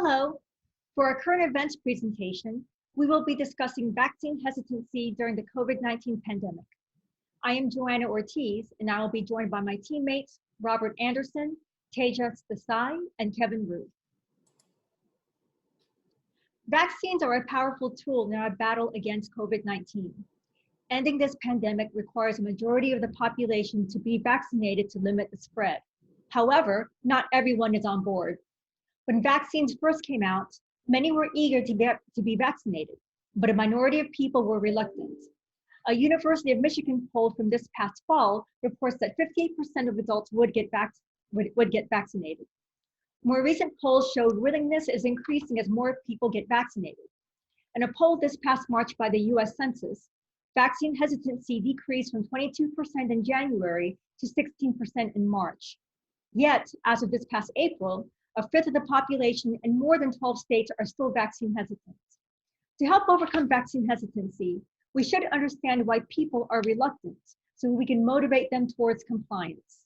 Hello. For our current events presentation, we will be discussing vaccine hesitancy during the COVID-19 pandemic. I am Joanna Ortiz, and I will be joined by my teammates, Robert Anderson, Tejas Desai, and Kevin Ruth. Vaccines are a powerful tool in our battle against COVID-19. Ending this pandemic requires a majority of the population to be vaccinated to limit the spread. However, not everyone is on board. When vaccines first came out, many were eager to be vaccinated, but a minority of people were reluctant. A University of Michigan poll from this past fall reports that 58% of adults would get vaccinated. More recent polls showed willingness is increasing as more people get vaccinated. In a poll this past March by the US Census, vaccine hesitancy decreased from 22% in January to 16% in March. Yet, as of this past April, a fifth of the population in more than 12 states are still vaccine hesitant. To help overcome vaccine hesitancy, we should understand why people are reluctant so we can motivate them towards compliance.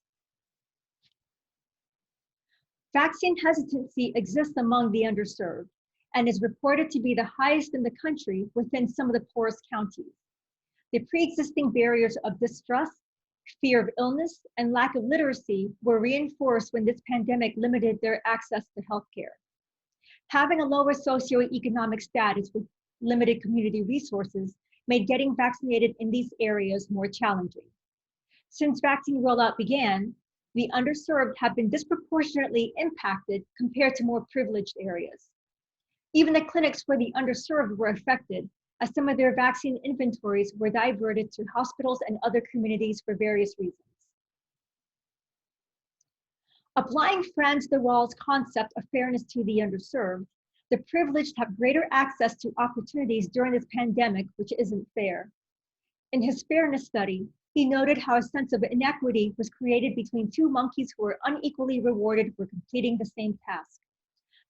Vaccine hesitancy exists among the underserved and is reported to be the highest in the country within some of the poorest counties. The pre-existing barriers of distrust, fear of illness, and lack of literacy were reinforced when this pandemic limited their access to healthcare. Having a lower socioeconomic status with limited community resources made getting vaccinated in these areas more challenging. Since vaccine rollout began, the underserved have been disproportionately impacted compared to more privileged areas. Even the clinics for the underserved were affected, as some of their vaccine inventories were diverted to hospitals and other communities for various reasons. Applying Franz de Waal's concept of fairness to the underserved, the privileged have greater access to opportunities during this pandemic, which isn't fair. In his fairness study, he noted how a sense of inequity was created between two monkeys who were unequally rewarded for completing the same task.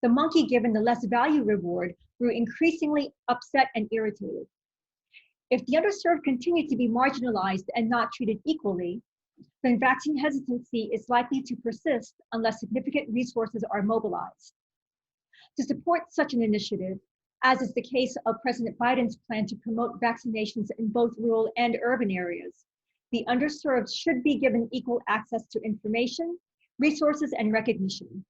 The monkey given the less value reward grew increasingly upset and irritated. If the underserved continue to be marginalized and not treated equally, then vaccine hesitancy is likely to persist unless significant resources are mobilized. To support such an initiative, as is the case of President Biden's plan to promote vaccinations in both rural and urban areas, the underserved should be given equal access to information, resources, and recognition.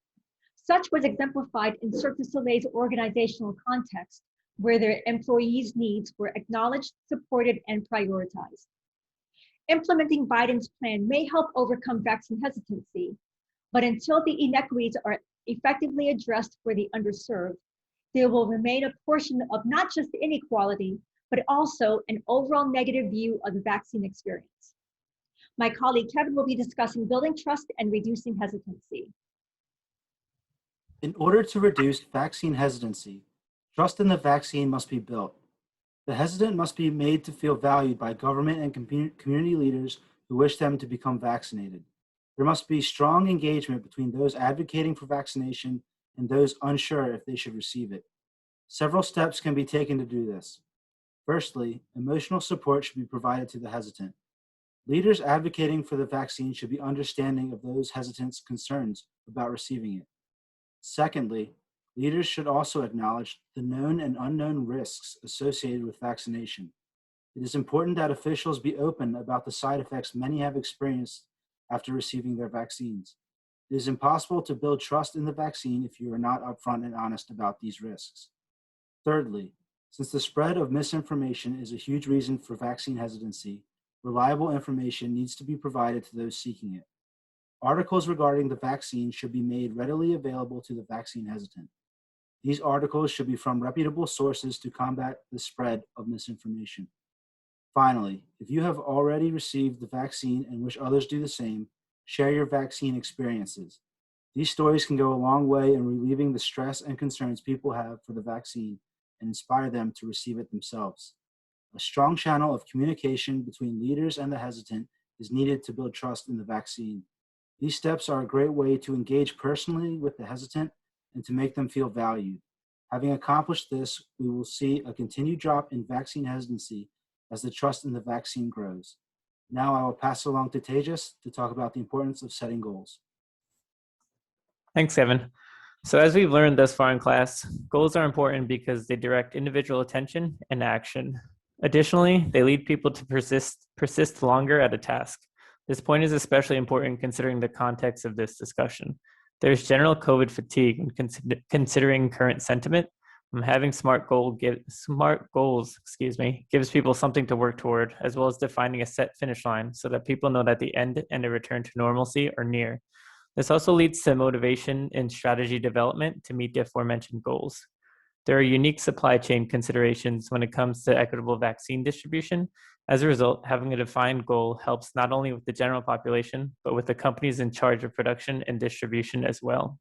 Such was exemplified in Cirque du Soleil's organizational context, where their employees' needs were acknowledged, supported, and prioritized. Implementing Biden's plan may help overcome vaccine hesitancy, but until the inequities are effectively addressed for the underserved, there will remain a portion of not just inequality, but also an overall negative view of the vaccine experience. My colleague Kevin will be discussing building trust and reducing hesitancy. In order to reduce vaccine hesitancy, trust in the vaccine must be built. The hesitant must be made to feel valued by government and community leaders who wish them to become vaccinated. There must be strong engagement between those advocating for vaccination and those unsure if they should receive it. Several steps can be taken to do this. Firstly, emotional support should be provided to the hesitant. Leaders advocating for the vaccine should be understanding of those hesitants' concerns about receiving it. Secondly, leaders should also acknowledge the known and unknown risks associated with vaccination. It is important that officials be open about the side effects many have experienced after receiving their vaccines. It is impossible to build trust in the vaccine if you are not upfront and honest about these risks. Thirdly, since the spread of misinformation is a huge reason for vaccine hesitancy, reliable information needs to be provided to those seeking it. Articles regarding the vaccine should be made readily available to the vaccine hesitant. These articles should be from reputable sources to combat the spread of misinformation. Finally, if you have already received the vaccine and wish others do the same, share your vaccine experiences. These stories can go a long way in relieving the stress and concerns people have for the vaccine and inspire them to receive it themselves. A strong channel of communication between leaders and the hesitant is needed to build trust in the vaccine. These steps are a great way to engage personally with the hesitant and to make them feel valued. Having accomplished this, we will see a continued drop in vaccine hesitancy as the trust in the vaccine grows. Now I will pass it along to Tejas to talk about the importance of setting goals. Thanks, Kevin. So as we've learned thus far in class, goals are important because they direct individual attention and action. Additionally, they lead people to persist longer at a task. This point is especially important considering the context of this discussion. There's general COVID fatigue and considering current sentiment. Having smart goals gives people something to work toward, as well as defining a set finish line so that people know that the end and a return to normalcy are near. This also leads to motivation in strategy development to meet the aforementioned goals. There are unique supply chain considerations when it comes to equitable vaccine distribution. As a result, having a defined goal helps not only with the general population, but with the companies in charge of production and distribution as well.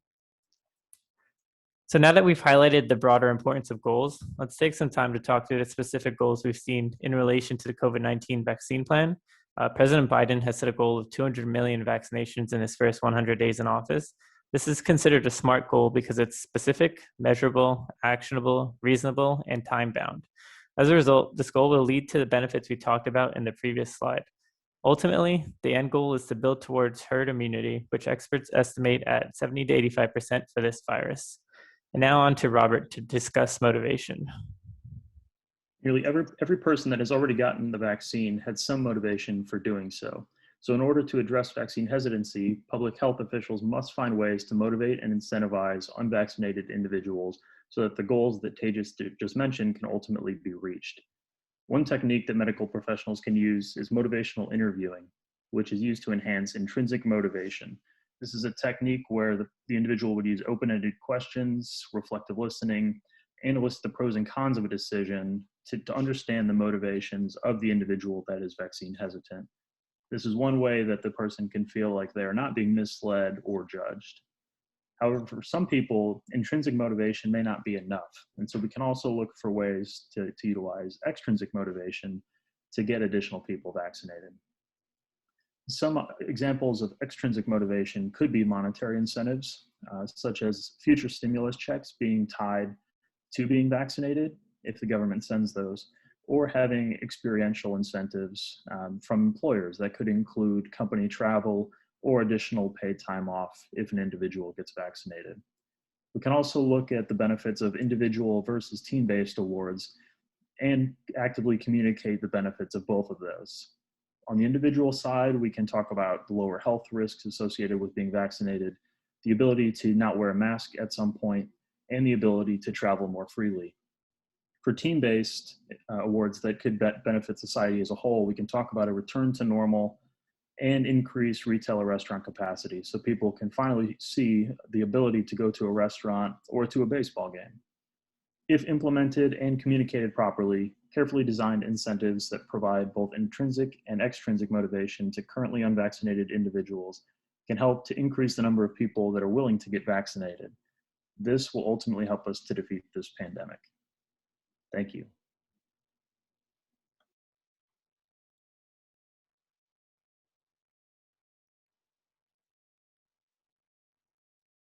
So now that we've highlighted the broader importance of goals, let's take some time to talk through the specific goals we've seen in relation to the COVID-19 vaccine plan. President Biden has set a goal of 200 million vaccinations in his first 100 days in office. This is considered a SMART goal because it's specific, measurable, actionable, reasonable, and time-bound. As a result, this goal will lead to the benefits we talked about in the previous slide. Ultimately, the end goal is to build towards herd immunity, which experts estimate at 70 to 85% for this virus. And now on to Robert to discuss motivation. Nearly every person that has already gotten the vaccine had some motivation for doing so. So in order to address vaccine hesitancy, public health officials must find ways to motivate and incentivize unvaccinated individuals so that the goals that Tejas just mentioned can ultimately be reached. One technique that medical professionals can use is motivational interviewing, which is used to enhance intrinsic motivation. This is a technique where the individual would use open-ended questions, reflective listening, and list the pros and cons of a decision to understand the motivations of the individual that is vaccine hesitant. This is one way that the person can feel like they are not being misled or judged. However, for some people, intrinsic motivation may not be enough. And so we can also look for ways to utilize extrinsic motivation to get additional people vaccinated. Some examples of extrinsic motivation could be monetary incentives, such as future stimulus checks being tied to being vaccinated, if the government sends those, or having experiential incentives from employers that could include company travel or additional paid time off if an individual gets vaccinated. We can also look at the benefits of individual versus team-based awards and actively communicate the benefits of both of those. On the individual side, we can talk about the lower health risks associated with being vaccinated, the ability to not wear a mask at some point, and the ability to travel more freely. For team-based awards that could benefit society as a whole, we can talk about a return to normal and increase retail or restaurant capacity so people can finally see the ability to go to a restaurant or to a baseball game. If implemented and communicated properly, carefully designed incentives that provide both intrinsic and extrinsic motivation to currently unvaccinated individuals can help to increase the number of people that are willing to get vaccinated. This will ultimately help us to defeat this pandemic. Thank you.